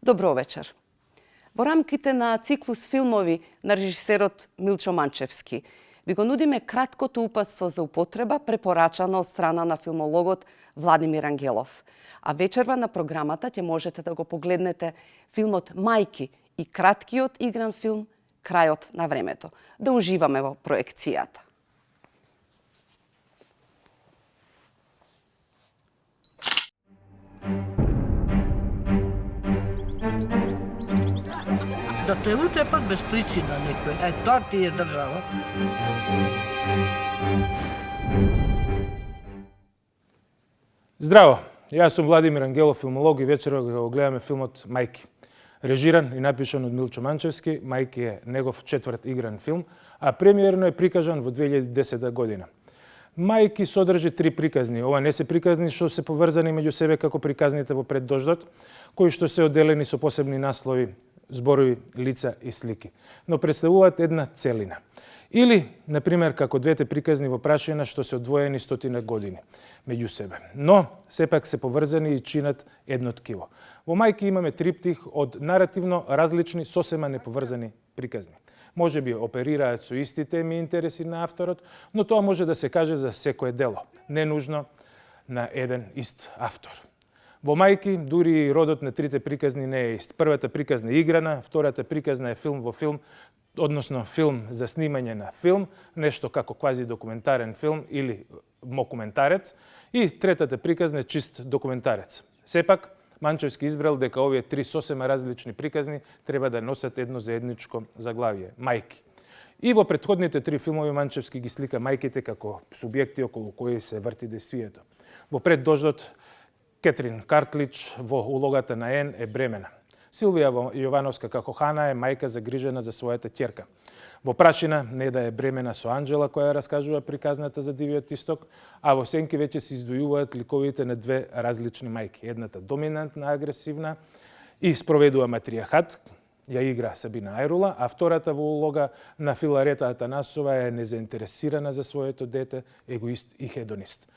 Добро вечер. Во рамките на циклус филмови на режисерот Милчо Манчевски ви го нудиме краткото упатство за употреба препорачано од страна на филмологот Владимир Ангелов. А вечерва на програмата ќе можете да го погледнете филмот Мајки и краткиот игран филм Крајот на времето. Да уживаме во проекцијата. Да те утепат без причина некој. Тоа ти е држава. Здраво, јас сум Владимир Ангелов, филмолог и вечерва го гледаме филмот Мајки. Режиран и напишан од Милчо Манчевски, Мајки е негов четврт игран филм, а премиерно е прикажан во 2010 година. Мајки содржи 3 приказни. Ова не се приказни што се поврзани меѓу себе како приказните во Пред дождот, кои што се одделени со посебни наслови, зборови, лица и слики, но представуваат една целина. Или, например, како двете приказни во Прашина што се одвоени стотина години меѓу себе. Но, сепак се поврзани и чинат едно ткиво. Во Мајки имаме триптих од наративно различни, сосема неповрзани приказни. Може би оперираат со исти теми и интереси на авторот, но тоа може да се каже за секое дело, не нужно на еден ист автор. Во Мајки, дури и родот на трите приказни не е ист. Првата приказна е играна, втората приказна е филм во филм, односно филм за снимање на филм, нешто како квази документарен филм или мокументарец, и третата приказна е чист документарец. Сепак, Манчевски избрал дека овие три сосема различни приказни треба да носат едно заедничко заглавие – Мајки. И во претходните три филмови Манчевски ги слика мајките како субјекти околу кои се врти действието. Во Пред дождот Кетрин Картлич во улогата на Ен е бремена. Силвија Јовановска како Хана е мајка загрижена за својата ќерка. Во Прашина Неда е бремена со Анџела која раскажува приказната за Дивиот исток, а во Сенки веќе се издвојуваат ликовите на две различни мајки. Едната доминантна, агресивна и спроведува матријахат, ја игра Сабина Ајрула, а втората во улога на Филарета Атанасова е незаинтересирана за своето дете, егоист и хедонист.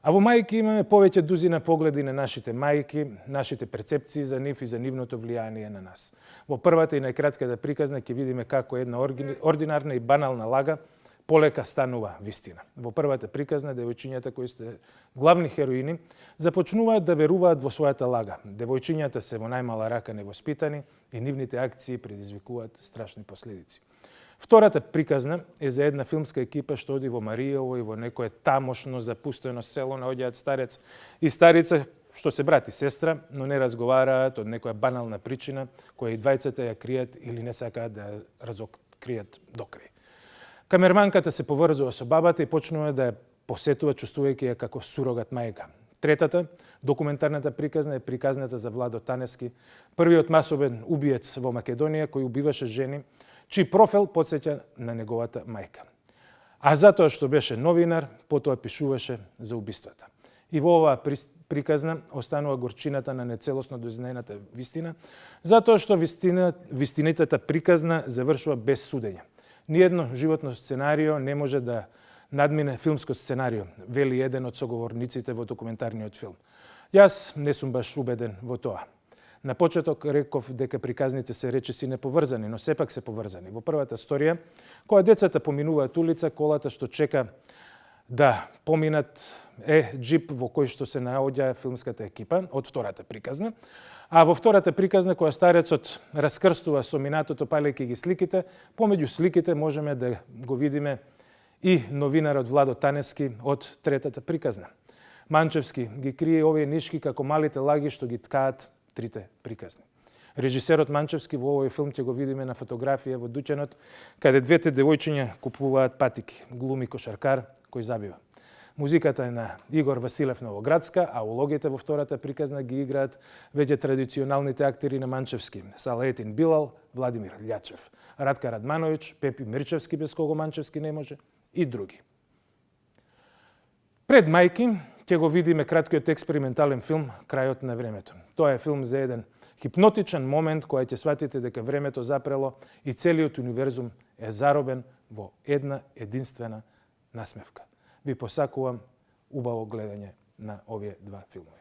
А во Мајки имаме повеќе дузина погледи на нашите мајки, нашите перцепции за нив и за нивното влијание на нас. Во првата и најкратката приказна ќе видиме како една ординарна и банална лага полека станува вистина. Во првата приказна девојчињата кои сте главни хероини започнуваат да веруваат во својата лага. Девојчињата се во најмала рака невоспитани и нивните акции предизвикуваат страшни последици. Втората приказна е за една филмска екипа што оди во Маријово и во некое тамошно запустено село наоѓаат старец и старица што се брат и сестра, но не разговараат од некоја банална причина која и двајцата ја кријат или не сакаат да ја разоткријат докрај. Камерманката се поврзува со бабата и почнува да ја посетува чувствувајќи ја како сурогат мајка. Третата, документарната приказна е приказната за Владо Танески, првиот масовен убиец во Македонија кој убиваше жени, чиј профил потсеќа на неговата мајка. А затоа што беше новинар, потоа пишуваше за убиствата. И во оваа приказна останува горчината на нецелосно дознаената вистина, затоа што вистинитата приказна завршува без судење. Ниедно животно сценарио не може да надмине филмско сценарио, вели еден од соговорниците во документарниот филм. Јас не сум баш убеден во тоа. На почеток реков дека приказните се речиси неповрзани, но сепак се поврзани. Во првата сторија, која децата поминуваат улица, колата што чека да поминат е джип во кој што се наоѓа филмската екипа од втората приказна. А во втората приказна, која старецот раскрстува со минатото палејќи ги сликите, помеѓу сликите можеме да го видиме и новинарот Владо Танески од третата приказна. Манчевски ги крие овие нишки како малите лаги што ги ткаат трите приказни. Режисерот Манчевски во овој филм ќе го видиме на фотографија во дуќанот, каде двете девојчиња купуваат патики, глуми кошаркар кој забива. Музиката е на Игор Василев Новоградска, а улогите во втората приказна ги играат веќе традиционалните актери на Манчевски: Салаетин Билал, Владимир Љачев, Радка Радмановиќ, Пепи Мирчевски, без кого Манчевски не може, и други. Пред Мајки ќе го видиме краткиот експериментален филм Крајот на времето. Тоа е филм за еден хипнотичен момент кој ќе сватите дека времето запрело и целиот универзум е заробен во една единствена насмевка. Ви посакувам убаво гледање на овие два филмови.